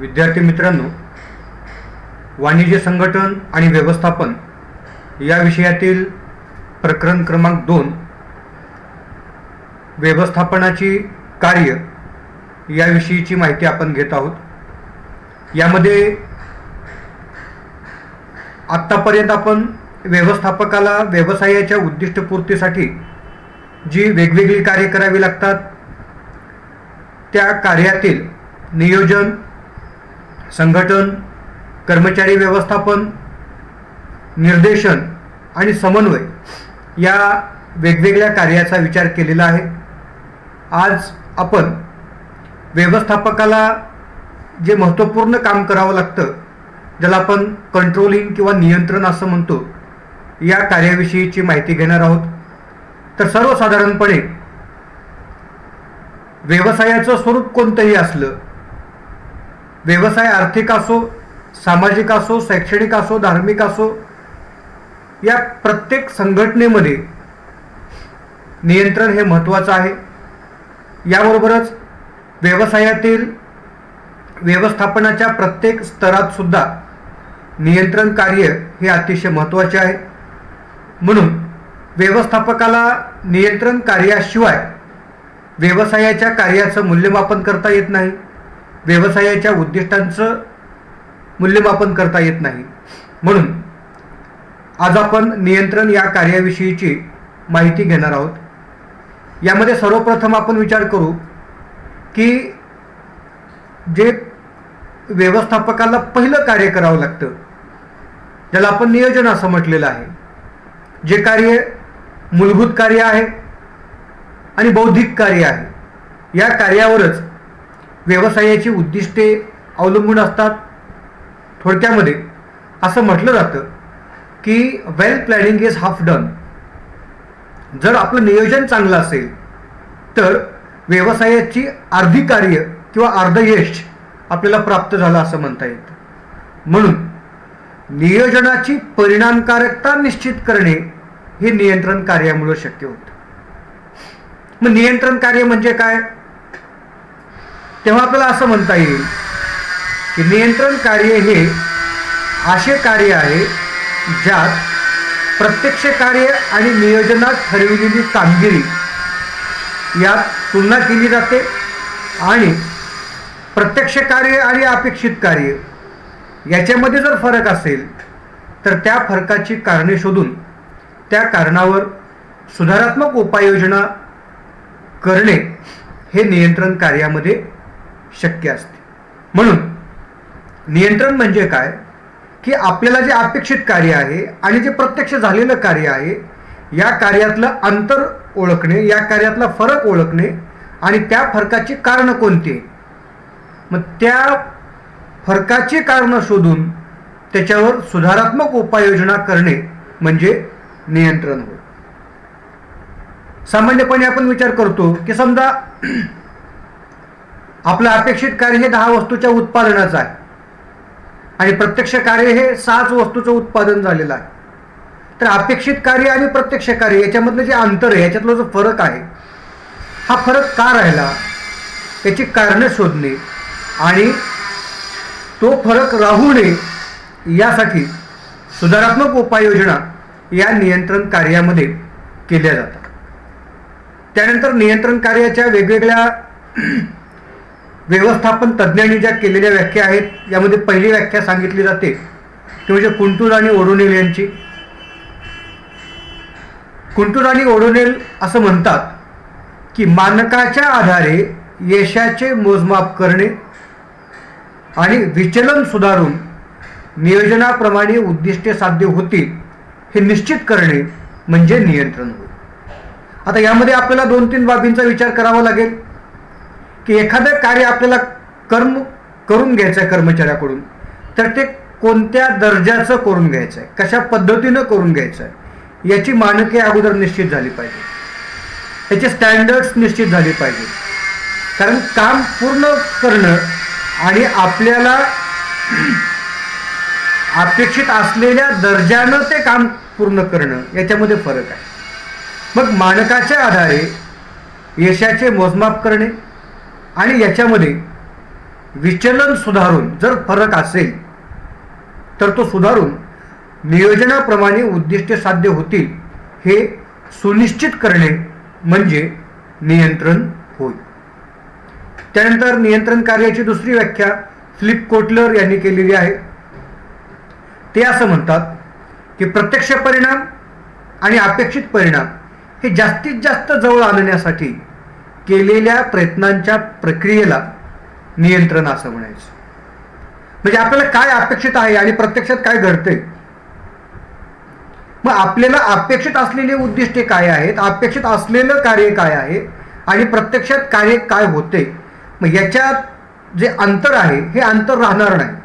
विद्यार्थी मित्रांनो, वाणिज्य संघटन आणि व्यवस्थापन या विषयातील प्रकरण क्रमांक 2 व्यवस्थापनाची कार्य याविषयीची माहिती आपण घेत आहोत. यामध्ये आत्तापर्यंत आपण व्यवस्थापकाला व्यवसायाच्या उद्दिष्टपूर्तीसाठी जी वेगवेगळी कार्य करावी लागतात त्या कार्यातील नियोजन, संघटन, कर्मचारी व्यवस्थापन, निर्देशन आणि समन्वय या वेगवेगळ्या कार्याचा विचार केलेला आहे. आज आपण व्यवस्थापकाला जे महत्त्वपूर्ण काम करावं लागतं, ज्याला आपण कंट्रोलिंग किंवा नियंत्रण असं म्हणतो, या कार्याविषयीची माहिती घेणार आहोत. तर सर्वसाधारणपणे व्यवसायाचं स्वरूप कोणतंही असलं, व्यवसाय आर्थिक असो, सामाजिक असो, शैक्षणिक असो, धार्मिक असो, या प्रत्येक संघटनेमध्ये नियंत्रण हे महत्त्वाचं आहे. याबरोबरच व्यवसायातील व्यवस्थापनाच्या प्रत्येक स्तरात सुद्धा नियंत्रण कार्य हे अतिशय महत्त्वाचे आहे. म्हणून व्यवस्थापकाला नियंत्रण कार्याशिवाय व्यवसायाच्या कार्याचं मूल्यमापन करता येत नाही, व्यवसायाच्या उद्दिष्टांचं मूल्यमापन करता येत नाही. म्हणून आज आपण नियंत्रण या कार्याविषयीची माहिती घेणार आहोत. यामध्ये सर्वप्रथम आपण विचार करू की जे व्यवस्थापकाला पहिलं कार्य करावं लागतं, ज्याला आपण नियोजन असं म्हटलेलं आहे, जे कार्य मूलभूत कार्य आहे आणि बौद्धिक कार्य आहे, या कार्यावरच व्यवसायाची उद्दिष्टे अवलंबून असतात. थोडक्यामध्ये असं म्हटलं जातं की वेल प्लॅनिंग इज हाफ डन. जर आपलं नियोजन चांगलं असेल तर व्यवसायाची अर्धी कार्य किंवा अर्ध यश आपल्याला प्राप्त झालं असं म्हणता येतं. म्हणून नियोजनाची परिणामकारकता निश्चित करणे हे नियंत्रण कार्यामुळे शक्य होतं. मग नियंत्रण कार्य म्हणजे काय? तेव्हा आपल्याला असं म्हणता येईल की नियंत्रण कार्य हे असे कार्य आहे ज्यात प्रत्यक्ष कार्य आणि नियोजनात ठरविलेली कामगिरी यात तुलना केली जाते आणि प्रत्यक्ष कार्य आणि अपेक्षित कार्य याच्यामध्ये जर फरक असेल तर त्या फरकाची कारणे शोधून त्या कारणावर सुधारात्मक उपाययोजना करणे हे नियंत्रण कार्यामध्ये शक्य असते. म्हणून नियंत्रण म्हणजे काय की आपल्याला जे अपेक्षित कार्य आहे आणि जे प्रत्यक्ष झालेलं कार्य आहे या कार्यातलं अंतर ओळखणे, या कार्यातला फरक ओळखणे आणि त्या फरकाची कारणं कोणती, मग त्या फरकाची कारणं शोधून त्याच्यावर सुधारात्मक उपाययोजना करणे म्हणजे नियंत्रण होय. सामान्यपणे आपण विचार करतो की समजा आपलं अपेक्षित कार्य हे 10 वस्तूच्या उत्पादनाचं आहे आणि प्रत्यक्ष कार्य हे 6 वस्तूचं उत्पादन झालेलं आहे. तर अपेक्षित कार्य आणि प्रत्यक्ष कार्य याच्यामधलं जे अंतर आहे, याच्यातला जो फरक आहे, हा फरक का राहिला याची कारणं शोधणे आणि तो फरक राहू नये यासाठी सुधारात्मक उपाययोजना या नियंत्रण कार्यामध्ये केल्या जातात. त्यानंतर नियंत्रण कार्याच्या वेगवेगळ्या व्यवस्थापन तज्ज्ञांनी ज्या केलेल्या व्याख्या आहेत, यामध्ये पहिली व्याख्या सांगितली जाते ती म्हणजे कुंटूर आणि ओडोनेल यांची. कुंटूर आणि ओडोनेल असं म्हणतात की मानकाच्या आधारे यशाचे मोजमाप करणे आणि विचलन सुधारून नियोजनाप्रमाणे उद्दिष्टे साध्य होतील हे निश्चित करणे म्हणजे नियंत्रण होय. आता यामध्ये आपल्याला 2-3 बाबींचा विचार करावा लागेल की एखादं कार्य आपल्याला करून घ्यायचं आहे कर्मचाऱ्याकडून, तर ते कोणत्या दर्जाचं करून घ्यायचं आहे, कशा पद्धतीनं करून घ्यायचं आहे, याची मानके अगोदर निश्चित झाली पाहिजे, त्याचे स्टँडर्ड्स निश्चित झाले पाहिजे. कारण काम पूर्ण करणं आणि आपल्याला अपेक्षित असलेल्या दर्जानं ते काम पूर्ण करणं याच्यामध्ये फरक आहे. मग मानकाच्या आधारे यशाचे मोजमाप करणे आणि याच्यामध्ये विचलन सुधारून जर फरक असेल तर तो सुधारून नियोजनाप्रमाणे उद्दिष्टे साध्य होतील हे सुनिश्चित करणे म्हणजे नियंत्रण होय. त्यानंतर नियंत्रण कार्याची दुसरी व्याख्या फिलिप कोटलर यांनी केलेली आहे. ते असं म्हणतात की प्रत्यक्ष परिणाम आणि अपेक्षित परिणाम हे जास्तीत जास्त जवळ आणण्यासाठी केलेल्या प्रयत्नांच्या प्रक्रियेला नियंत्रण असं म्हणायचं. म्हणजे आपल्याला काय अपेक्षित आहे आणि प्रत्यक्षात काय घडतंय, मग आपल्याला अपेक्षित असलेले उद्दिष्टे काय आहेत, अपेक्षित असलेलं कार्य काय आहे आणि प्रत्यक्षात कार्य काय होते, मग याच्यात जे अंतर आहे हे अंतर राहणार नाही.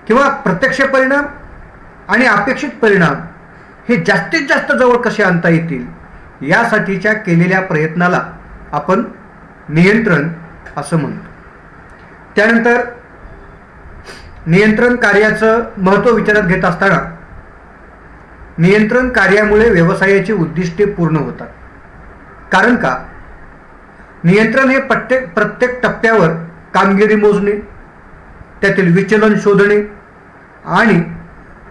किंवा प्रत्यक्ष परिणाम आणि अपेक्षित परिणाम हे जास्तीत जास्त जवळ कसे आणता येतील यासाठीच्या केलेल्या प्रयत्नाला आपण नियंत्रण असं म्हणतो. त्यानंतर नियंत्रण कार्याचं महत्त्व विचारात घेत असताना नियंत्रण कार्यामुळे व्यवसायाची उद्दिष्टे पूर्ण होतात. कारण का, नियंत्रण हे प्रत्येक टप्प्यावर कामगिरी मोजणे, त्यातील विचलन शोधणे आणि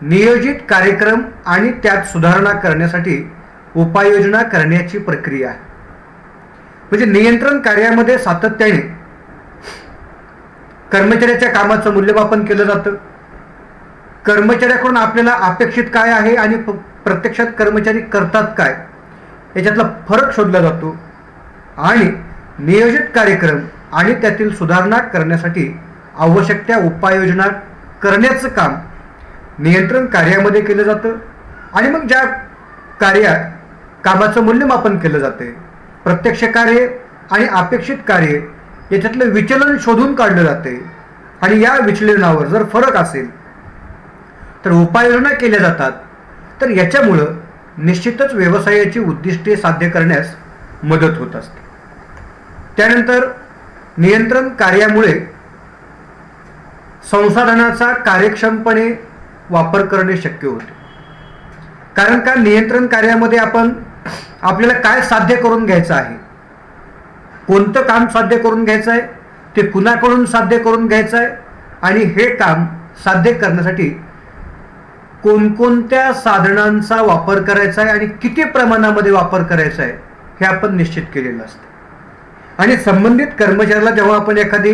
नियोजित कार्यक्रम आणि त्यात सुधारणा करण्यासाठी उपाययोजना करण्याची प्रक्रिया आहे. म्हणजे नियंत्रण कार्यामध्ये सातत्याने कर्मचाऱ्याच्या कामाचं मूल्यमापन केलं जातं. कर्मचाऱ्याकडून आपल्याला अपेक्षित काय आहे आणि प्रत्यक्षात कर्मचारी करतात काय याच्यातला फरक शोधला जातो आणि नियोजित कार्यक्रम आणि त्यातील सुधारणा करण्यासाठी आवश्यक त्या उपाययोजना करण्याचं काम नियंत्रण कार्यामध्ये केलं जातं. आणि मग ज्या कार्यात कामाचं मूल्यमापन केलं जाते, प्रत्यक्ष कार्य आणि अपेक्षित कार्य याच्यातलं विचलन शोधून काढलं जाते आणि या विचलनावर जर फरक असेल तर उपाययोजना केल्या जातात. तर याच्यामुळं निश्चितच व्यवसायाची उद्दिष्टे साध्य करण्यास मदत होत असते. त्यानंतर नियंत्रण कार्यामुळे संसाधनाचा कार्यक्षमपणे वापर करणे शक्य होते. कारण का, नियंत्रण कार्यामध्ये आपल्याला काय साध्य करून घ्यायचं आहे, कोणतं काम साध्य करून घ्यायचं आहे, ते कुणाकडून साध्य करून घ्यायचं आहे आणि हे काम साध्य करण्यासाठी कोणकोणत्या साधनांचा वापर करायचा आहे आणि किती प्रमाणामध्ये वापर करायचा आहे हे आपण निश्चित केलेलं असतं. आणि संबंधित कर्मचाऱ्याला जेव्हा आपण एखादी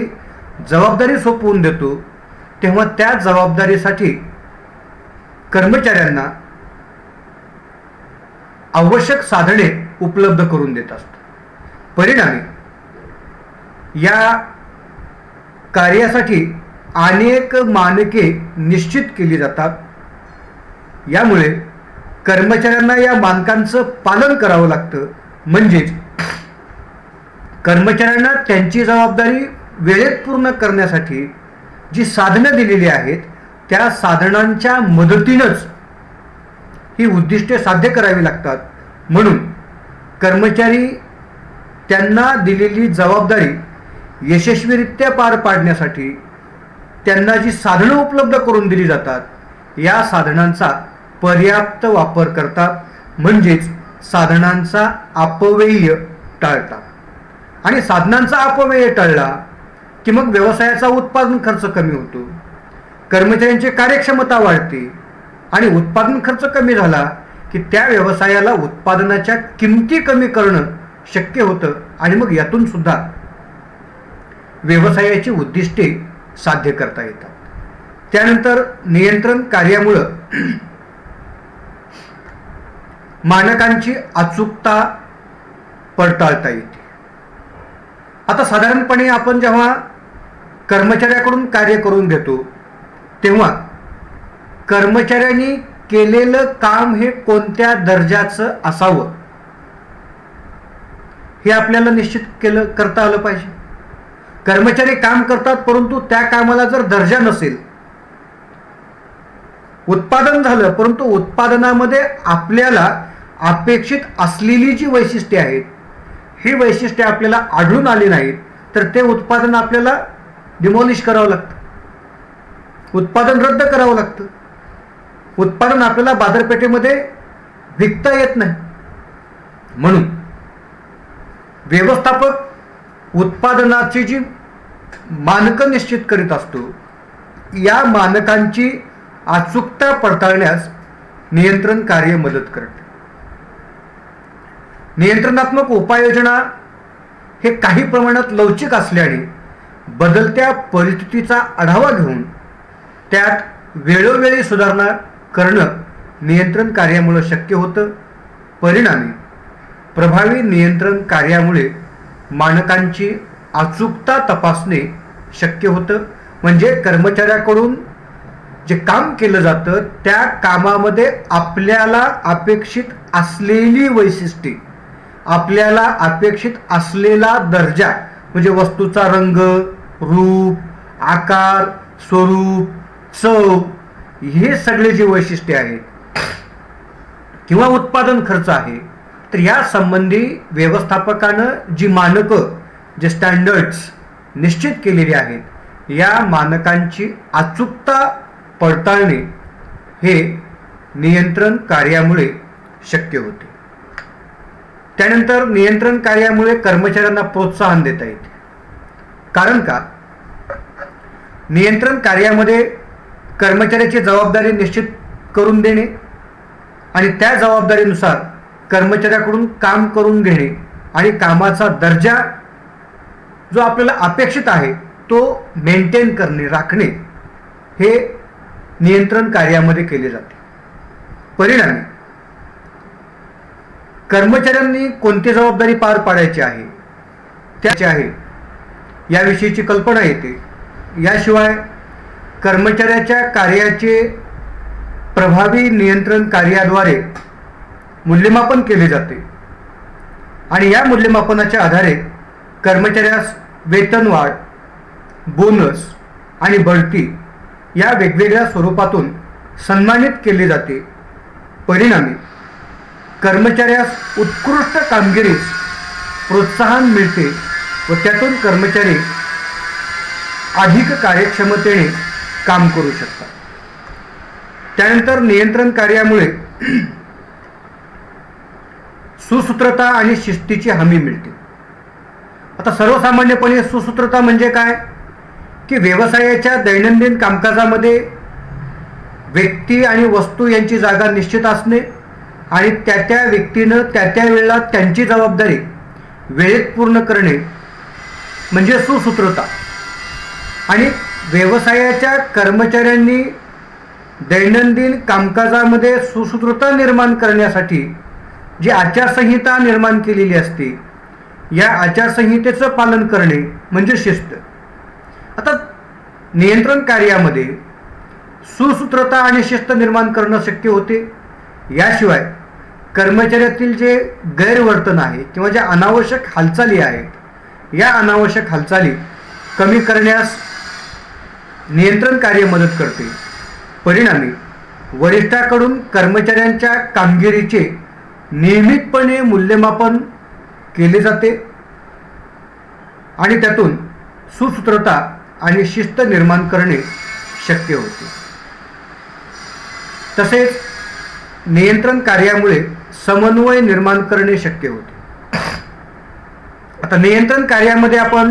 जबाबदारी सोपवून देतो तेव्हा त्या जबाबदारीसाठी कर्मचाऱ्यांना आवश्यक साधने उपलब्ध करून देत असतो. परिणामी या कार्यासाठी अनेक मानके निश्चित केली जातात. यामुळे कर्मचाऱ्यांना या मानकांचं पालन करावं लागतं. म्हणजेच कर्मचाऱ्यांना त्यांची जबाबदारी वेळेत पूर्ण करण्यासाठी जी साधनं दिलेली आहेत त्या साधनांच्या मदतीनंच ही उद्दिष्टे साध्य करावी लागतात. म्हणून कर्मचारी त्यांना दिलेली जबाबदारी यशस्वीरित्या पार पाडण्यासाठी त्यांना जी साधनं उपलब्ध करून दिली जातात या साधनांचा पर्याप्त वापर करतात. म्हणजेच साधनांचा अपव्यय टाळतात. आणि साधनांचा अपव्यय टळला की मग व्यवसायाचा उत्पादन खर्च कमी होतो, कर्मचाऱ्यांची कार्यक्षमता वाढते आणि उत्पादन खर्च कमी झाला की त्या व्यवसायाला उत्पादनाच्या किमती कमी करणं शक्य होतं आणि मग यातून सुद्धा व्यवसायाची उद्दिष्टे साध्य करता येतात. त्यानंतर नियंत्रण कार्यामुळं मानकांची अचूकता पडताळता येते. आता साधारणपणे आपण जेव्हा कर्मचाऱ्याकडून कार्य करून घेतो तेव्हा कर्मचाऱ्यांनी केलेलं काम हे कोणत्या दर्जाचं असावं हे आपल्याला निश्चित करता आलं पाहिजे. कर्मचारी काम करतात परंतु त्या कामाला जर दर्जा नसेल, उत्पादन झालं परंतु उत्पादनामध्ये आपल्याला अपेक्षित असलेली जी वैशिष्ट्ये आहेत ही वैशिष्ट्ये आपल्याला आढळून आली नाहीत तर ते उत्पादन आपल्याला डिमॉलिश करावं लागतं, उत्पादन रद्द करावं लागतं. उत्पादन आपल्याला बाजारपेठेमध्ये विकता येत नाही. म्हणून व्यवस्थापक उत्पादनाची जी मानकं निश्चित करीत असतो, या मानकांची अचूकता पडताळण्यास नियंत्रण कार्य मदत करते. नियंत्रणात्मक उपाययोजना हे काही प्रमाणात लवचिक असल्याने बदलत्या परिस्थितीचा आढावा घेऊन त्यात वेळोवेळी सुधारणा करणं नियंत्रण कार्यामुळे शक्य होतं. परिणामी प्रभावी नियंत्रण कार्यामुळे मानकांची अचूकता तपासणे शक्य होतं. म्हणजे कर्मचाऱ्याकडून जे काम केलं जातं त्या कामामध्ये आपल्याला अपेक्षित असलेली वैशिष्ट्ये, आपल्याला अपेक्षित असलेला दर्जा, म्हणजे वस्तूचा रंग, रूप, आकार, स्वरूप, चव, हे सगळे जे वैशिष्ट्ये आहेत किंवा उत्पादन खर्च आहे, तर या संबंधी व्यवस्थापकानं जी मानकं, जे स्टँडर्ड्स निश्चित केलेली आहेत, या मानकांची अचूकता पडताळणे हे नियंत्रण कार्यामुळे शक्य होते. त्यानंतर नियंत्रण कार्यामुळे कर्मचाऱ्यांना प्रोत्साहन देता येते. कारण का? नियंत्रण कार्यामध्ये कर्मचाऱ्याची जबाबदारी निश्चित करून देणे आणि त्या जबाबदारीनुसार कर्मचाऱ्याकडून काम करून घेणे आणि कामाचा दर्जा जो आपल्याला अपेक्षित आहे तो मेंटेन करणे, राखणे, हे नियंत्रण कार्यामध्ये केले जाते. परिणामी कर्मचाऱ्यांनी कोणती जबाबदारी पार पाडायची आहे, त्याची आहे याविषयीची कल्पना येते. याशिवाय कर्मचाऱ्याच्या कार्याचे प्रभावी नियंत्रण कार्याद्वारे मूल्यमापन केले जाते आणि या मूल्यमापनाच्या आधारे कर्मचाऱ्यास वेतनवाढ, बोनस आणि बढती या वेगवेगळ्या स्वरूपातून सन्मानित केले जाते. परिणामी कर्मचाऱ्यास उत्कृष्ट कामगिरीस प्रोत्साहन मिळते व त्यातून कर्मचारी अधिक कार्यक्षमतेने काम करू शकतात. त्यानंतर नियंत्रण कार्यामुळे सुसूत्रता आणि शिस्तीची हमी मिळते. आता सर्वसामान्यपणे सुसूत्रता म्हणजे काय की व्यवसायाच्या दैनंदिन कामकाजामध्ये व्यक्ती आणि वस्तू यांची जागा निश्चित असणे आणि त्या व्यक्तीनं त्या वेळेला त्यांची जबाबदारी वेळेत पूर्ण करणे म्हणजे सुसूत्रता. आणि व्यवसायाच्या कर्मचाऱ्यांनी दैनंदिन कामकाजामध्ये सुसूत्रता निर्माण करण्यासाठी जी आचारसंहिता निर्माण केलेली असते, या आचारसंहितेचं पालन करणे म्हणजे शिस्त. आता नियंत्रण कार्यामध्ये सुसूत्रता आणि शिस्त निर्माण करणं शक्य होते. याशिवाय कर्मचाऱ्यातील जे गैरवर्तन आहे किंवा ज्या अनावश्यक हालचाली आहेत, या अनावश्यक हालचाली कमी करण्यास नियंत्रण कार्य मदत करते. परिणामी वरिष्ठाकडून कर्मचाऱ्यांच्या कामगिरीचे नियमितपणे मूल्यमापन केले जाते आणि त्यातून सुसूत्रता आणि शिस्त निर्माण करणे शक्य होते. तसेच नियंत्रण कार्यामुळे समन्वय निर्माण करणे शक्य होते. आता नियंत्रण कार्यामध्ये आपण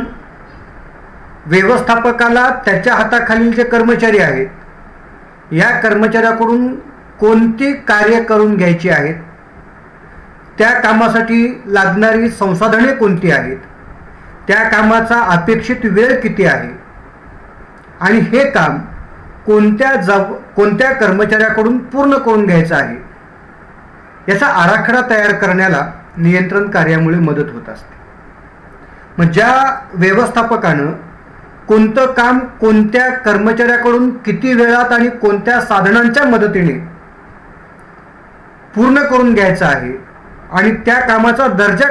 व्यवस्थापकाला त्याच्या हाताखालील जे कर्मचारी आहेत, या कर्मचाऱ्याकडून कोणती कार्य करून घ्यायची आहेत, त्या कामासाठी लागणारी संसाधने कोणती आहेत, त्या कामाचा अपेक्षित वेळ किती आहे आणि हे काम कोणत्या कर्मचाऱ्याकडून पूर्ण करून घ्यायचं आहे, याचा आराखडा तयार करण्याला नियंत्रण कार्यामुळे मदत होत असते. मग ज्या व्यवस्थापकानं कोणतं काम कोणत्या कर्मचाऱ्याकडून किती वेळात आणि कोणत्या साधनांच्या मदतीने पूर्ण करून घ्यायचं आहे आणि त्या कामाचा दर्जा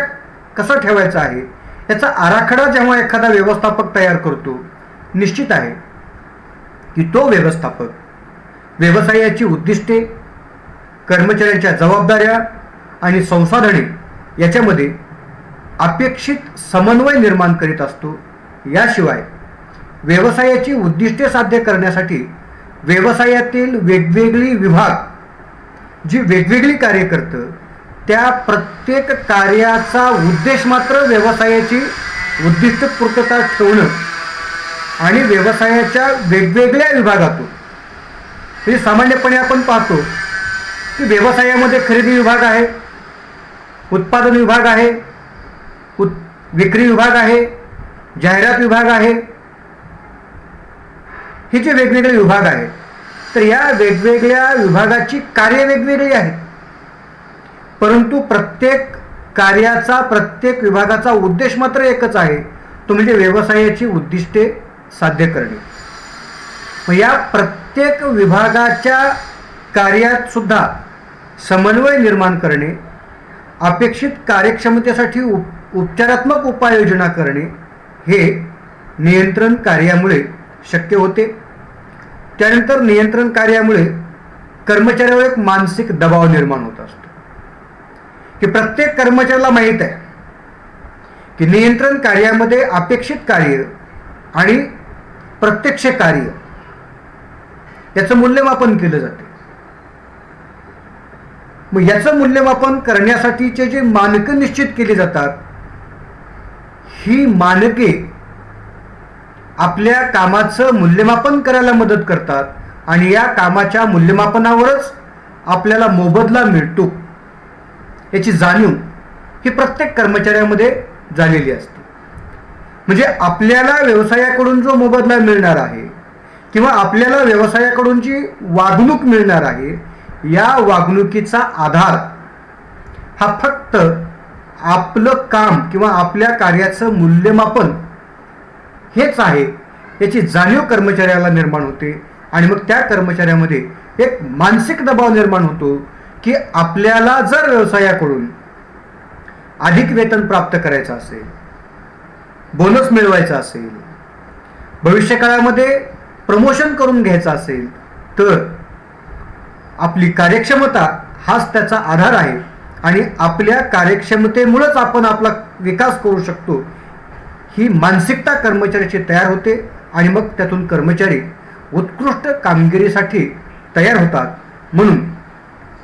कसा ठेवायचा आहे, याचा आराखडा जेव्हा एखादा व्यवस्थापक तयार करतो, निश्चित आहे की तो व्यवस्थापक व्यवसायाची उद्दिष्टे, कर्मचाऱ्यांच्या जबाबदाऱ्या आणि संसाधने याच्यामध्ये अपेक्षित समन्वय निर्माण करीत असतो. याशिवाय व्यवसायाची उद्दिष्टे साध्य करण्यासाठी व्यवसायातील वेगवेगळी विभाग जी वेगवेगळी कार्य करतं, त्या प्रत्येक कार्याचा उद्देश मात्र व्यवसायाची उद्दिष्ट पूर्तता ठेवणं आणि व्यवसायाच्या वेगवेगळ्या विभागातून, म्हणजे सामान्यपणे आपण पाहतो की व्यवसायामध्ये खरेदी विभाग आहे, उत्पादन विभाग आहे, विक्री विभाग आहे, जाहिरात विभाग आहे, हे जे वेगवेगळे विभाग आहेत. तर या वेगवेगळ्या विभागाची कार्य वेगवेगळी आहेत, परंतु प्रत्येक कार्याचा, प्रत्येक विभागाचा उद्देश मात्र एकच आहे, तो म्हणजे व्यवसायाची उद्दिष्टे साध्य करणे. मग या प्रत्येक विभागाच्या कार्यात सुद्धा समन्वय निर्माण करणे, अपेक्षित कार्यक्षमतेसाठी उपचारात्मक उपाययोजना करणे हे नियंत्रण कार्यामुळे शक्य होते. त्यानंतर नियंत्रण कार्यामुळे कर्मचाऱ्यावर एक मानसिक दबाव निर्माण होत असतो की प्रत्येक कर्मचाऱ्याला माहीत आहे की नियंत्रण कार्यामध्ये अपेक्षित कार्य आणि प्रत्यक्ष कार्य याचं मूल्यमापन केलं जाते. मग याचं मूल्यमापन करण्यासाठीचे जे मानकं निश्चित केली जातात, ही मानके आपल्या कामाचं मूल्यमापन करायला मदत करतात आणि या कामाच्या मूल्यमापनावरच आपल्याला मोबदला मिळतो याची जाणीव ही प्रत्येक कर्मचाऱ्यामध्ये झालेली असते. म्हणजे आपल्याला व्यवसायाकडून जो मोबदला मिळणार आहे किंवा आपल्याला व्यवसायाकडून जी वागणूक मिळणार आहे, या वागणुकीचा आधार हा फक्त आपलं काम किंवा आपल्या कार्याचं मूल्यमापन हेच आहे याची जाणीव कर्मचाऱ्याला निर्माण होते. आणि मग त्या कर्मचाऱ्यामध्ये एक मानसिक दबाव निर्माण होतो की आपल्याला जर व्यवसायाकडून अधिक वेतन प्राप्त करायचं असेल, बोनस मिळवायचा असेल, भविष्यकाळामध्ये प्रमोशन करून घ्यायचं असेल, तर आपली कार्यक्षमता हाच त्याचा आधार आहे आणि आपल्या कार्यक्षमतेमुळेच आपण आपला विकास करू शकतो, ही मानसिकता कर्मचाऱ्याची तयार होते आणि मग त्यातून कर्मचारी उत्कृष्ट कामगिरीसाठी तयार होतात. म्हणून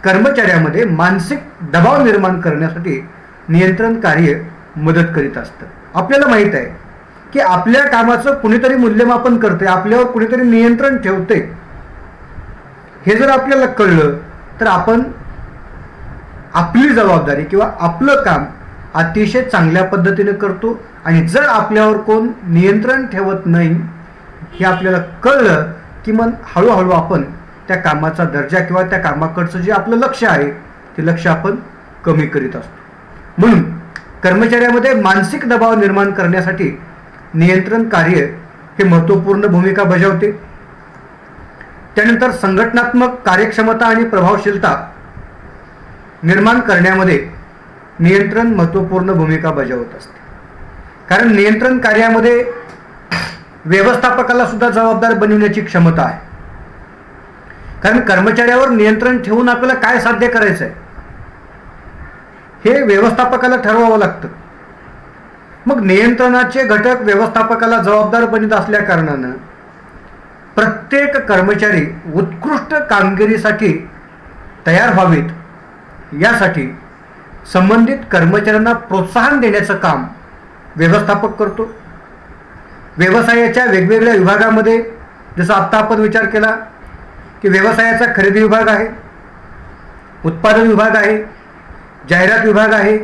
कर्मचाऱ्यामध्ये मानसिक दबाव निर्माण करण्यासाठी नियंत्रण कार्य मदत करीत असतं. आपल्याला माहीत आहे की आपल्या कामाचं कुणीतरी मूल्यमापन करते, आपल्यावर कुणीतरी नियंत्रण ठेवते. हे जर आपल्याला कळलं तर आपण आपली जबाबदारी किंवा आपलं काम अतिशय चांगल्या पद्धतीने करतो. आणि जर आपल्यावर कोण नियंत्रण ठेवत नाही हे आपल्याला कळलं की मग हळूहळू आपण त्या कामाचा दर्जा किंवा त्या कामाकडचं जे आपलं लक्ष आहे ते लक्ष आपण कमी करीत असतो. म्हणून कर्मचाऱ्यामध्ये मानसिक दबाव निर्माण करण्यासाठी नियंत्रण कार्य हे महत्त्वपूर्ण भूमिका बजावते. त्यानंतर संघटनात्मक कार्यक्षमता आणि प्रभावशीलता निर्माण करण्यामध्ये नियंत्रण महत्त्वपूर्ण भूमिका बजावत असते. कारण नियंत्रण कार्यामध्ये व्यवस्थापकाला सुद्धा जबाबदार बनविण्याची क्षमता आहे. कारण कर्मचाऱ्यावर नियंत्रण ठेवून आपल्याला काय साध्य करायचं आहे हे व्यवस्थापकाला ठरवावं लागतं. मग नियंत्रणाचे घटक व्यवस्थापकाला जबाबदार बनित असल्या कारणानं प्रत्येक कर्मचारी उत्कृष्ट कामगिरीसाठी तयार व्हावेत यासाठी संबंधित कर्मचाऱ्यांना प्रोत्साहन देण्याचं काम व्यवस्थापक करतो. व्यवसायाच्या वेगवेगळ्या विभागामध्ये जसं आत्ता आपण विचार केला की व्यवसायाचा खरेदी विभाग आहे, उत्पादन विभाग आहे, जाहिरात विभाग आहे,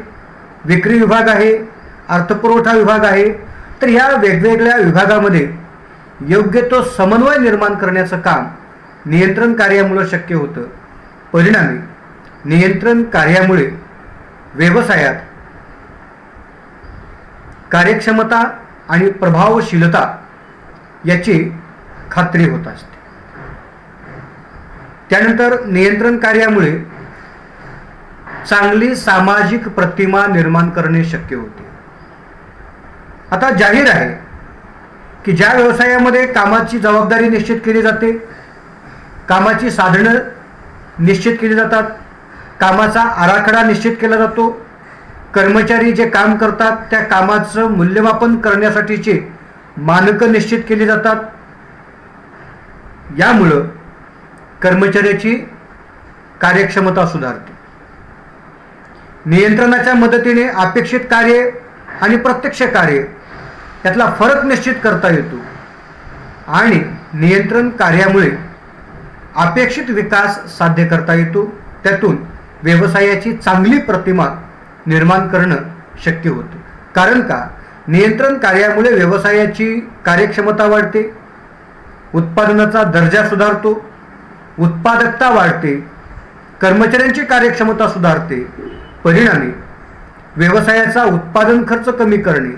विक्री विभाग आहे, अर्थपुरवठा विभाग आहे. तर ह्या वेगवेगळ्या विभागामध्ये योग्य तो समन्वय निर्माण करण्याचं काम नियंत्रण कार्यामुळे शक्य होतं. परिणामी नियंत्रण कार्यामुळे व्यवसायात कार्यक्षमता आणि प्रभावशीलता याची खात्री होत असते. त्यानंतर नियंत्रण कार्यामुळे चांगली सामाजिक प्रतिमा निर्माण करणे शक्य होते. आता जाहीर आहे की ज्या व्यवसायामध्ये कामाची जबाबदारी निश्चित केली जाते, कामाची साधनं निश्चित केली जातात, कामाचा आराखडा निश्चित केला जातो, कर्मचारी जे काम करतात त्या कामाचं मूल्यमापन करण्यासाठीचे मानकं निश्चित केली जातात, यामुळं कर्मचाऱ्याची कार्यक्षमता सुधारते. नियंत्रणाच्या मदतीने अपेक्षित कार्य आणि प्रत्यक्ष कार्य यातला फरक निश्चित करता येतो. आणि नियंत्रण कार्यामुळे अपेक्षित विकास साध्य करता येतो. त्यातून व्यवसायाची चांगली प्रतिमा निर्माण करणं शक्य होतं. कारण का, नियंत्रण कार्यामुळे व्यवसायाची कार्यक्षमता वाढते, उत्पादनाचा दर्जा सुधारतो, उत्पादकता वाढते, कर्मचाऱ्यांची कार्यक्षमता सुधारते. परिणामी व्यवसायाचा उत्पादन खर्च कमी करणे,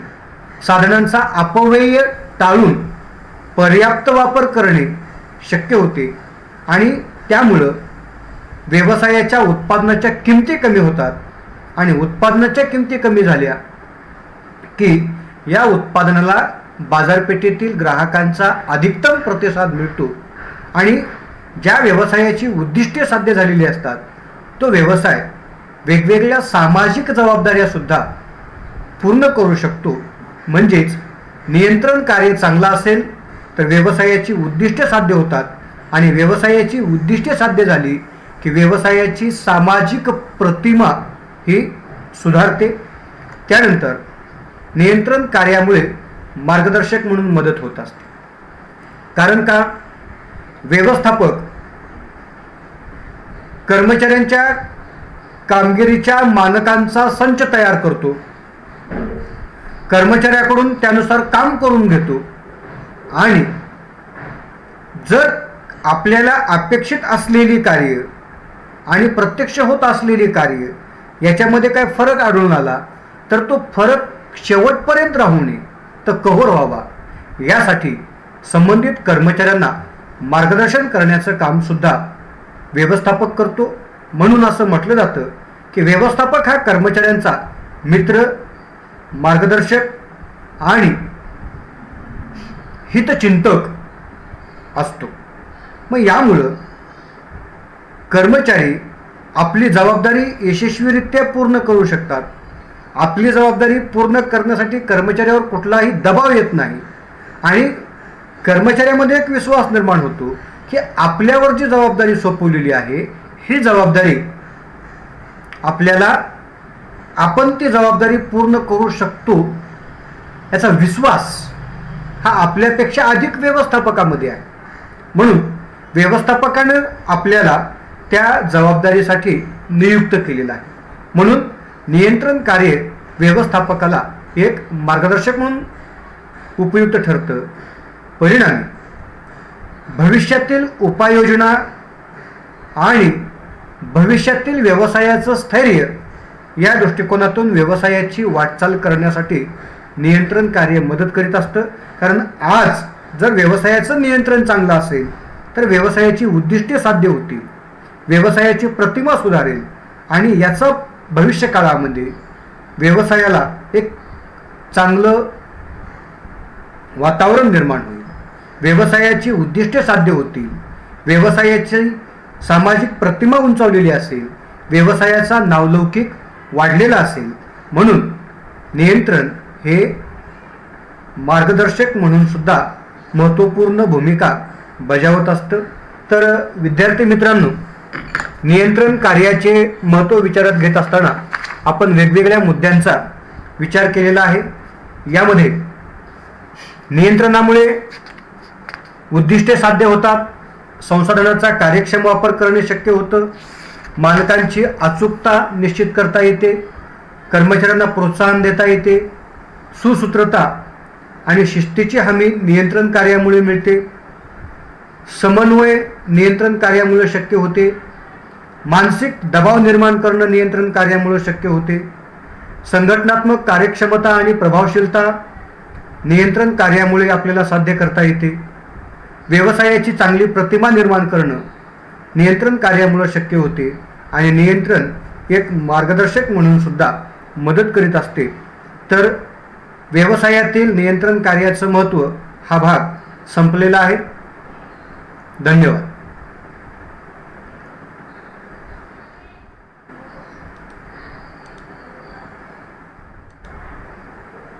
साधनांचा अपव्यय टाळून पर्याप्त वापर करणे शक्य होते आणि त्यामुळं व्यवसायाच्या उत्पादनाच्या किमती कमी होतात आणि उत्पादनाच्या किमती कमी झाल्या की या उत्पादनाला बाजारपेठेतील ग्राहकांचा अधिकतम प्रतिसाद मिळतो आणि ज्या व्यवसायाची उद्दिष्टे साध्य झालेली असतात तो व्यवसाय वेगवेगळ्या सामाजिक जबाबदाऱ्या सुद्धा पूर्ण करू शकतो. म्हणजेच नियंत्रण कार्य चांगलं असेल तर व्यवसायाची उद्दिष्टे साध्य होतात आणि व्यवसायाची उद्दिष्टे साध्य झाली की व्यवसायाची सामाजिक प्रतिमा ही सुधारते. त्यानंतर नियंत्रण कार्यामुळे मार्गदर्शक म्हणून मदत होत असते. कारण का, व्यवस्थापक कर्मचाऱ्यांच्या कामगिरीच्या मानकांचा संच तयार करतो, कर्मचाऱ्याकडून त्यानुसार काम करून घेतो आणि जर आपल्याला अपेक्षित असलेली कार्य आणि प्रत्यक्ष होत असलेली कार्य याच्यामध्ये काय फरक आढळून आला तर तो फरक शेवटपर्यंत राहू नये तर कव्हर व्हावा यासाठी संबंधित कर्मचाऱ्यांना मार्गदर्शन करण्याचं काम सुद्धा व्यवस्थापक करतो. म्हणून असं म्हटलं जातं की व्यवस्थापक हा कर्मचाऱ्यांचा मित्र, मार्गदर्शक आणि हितचिंतक असतो. मग यामुळं कर्मचारी आपली जबाबदारी यशस्वीरित्या पूर्ण करू शकतात. आपली जबाबदारी पूर्ण करण्यासाठी कर्मचाऱ्यावर कुठलाही दबाव येत नाही आणि कर्मचाऱ्यामध्ये एक विश्वास निर्माण होतो की आपल्यावर जी जबाबदारी सोपवलेली आहे ही जबाबदारी आपण ती जबाबदारी पूर्ण करू शकतो याचा विश्वास हा आपल्यापेक्षा अधिक व्यवस्थापकामध्ये आहे. म्हणून व्यवस्थापकानं आपल्याला त्या जबाबदारीसाठी नियुक्त केलेला आहे. म्हणून नियंत्रण कार्य व्यवस्थापकाला एक मार्गदर्शक म्हणून उपयुक्त ठरतं. परिणामी भविष्यातील उपाययोजना आणि भविष्यातील व्यवसायाचं स्थैर्य या दृष्टिकोनातून व्यवसायाची वाटचाल करण्यासाठी नियंत्रण कार्य मदत करीत असतं. कारण आज जर व्यवसायाचं नियंत्रण चांगलं असेल तर व्यवसायाची उद्दिष्टे साध्य होतील, व्यवसायाची प्रतिमा सुधारेल आणि याचा भविष्यकाळामध्ये व्यवसायाला एक चांगलं वातावरण निर्माण होईल, व्यवसायाची उद्दिष्टे साध्य होतील, व्यवसायाची सामाजिक प्रतिमा उंचावलेली असेल, व्यवसायाचा नावलौकिक वाढलेला असेल. म्हणून नियंत्रण हे मार्गदर्शक म्हणून सुद्धा महत्त्वपूर्ण भूमिका बजावत असतं. तर विद्यार्थी मित्रांनो, नियंत्रण कार्याचे महत्त्व विचारात घेत असताना आपण वेगवेगळ्या मुद्द्यांचा विचार केलेला आहे. यामध्ये नियंत्रणामुळे उद्दिष्टे साध्य होतात, संसाधनाचा कार्यक्षम वापर करणे शक्य होतं, मानकांची अचूकता निश्चित करता येते, कर्मचाऱ्यांना प्रोत्साहन देता येते, सुसूत्रता आणि शिस्तीची हमी नियंत्रण कार्यामुळे मिळते, समन्वय नियंत्रण कार्यामुळे शक्य होते, मानसिक दबाव निर्माण करणं नियंत्रण कार्यामुळे शक्य होते, संघटनात्मक कार्यक्षमता आणि प्रभावशीलता नियंत्रण कार्यामुळे आपल्याला साध्य करता येते, व्यवसायाची चांगली प्रतिमा निर्माण करणं नियंत्रण कार्यामुळे शक्य होते आणि नियंत्रण एक मार्गदर्शक म्हणून सुद्धा मदत करीत असते. तर व्यवसायातील नियंत्रण कार्याचं महत्त्व हा भाग संपलेला आहे. धन्यवाद.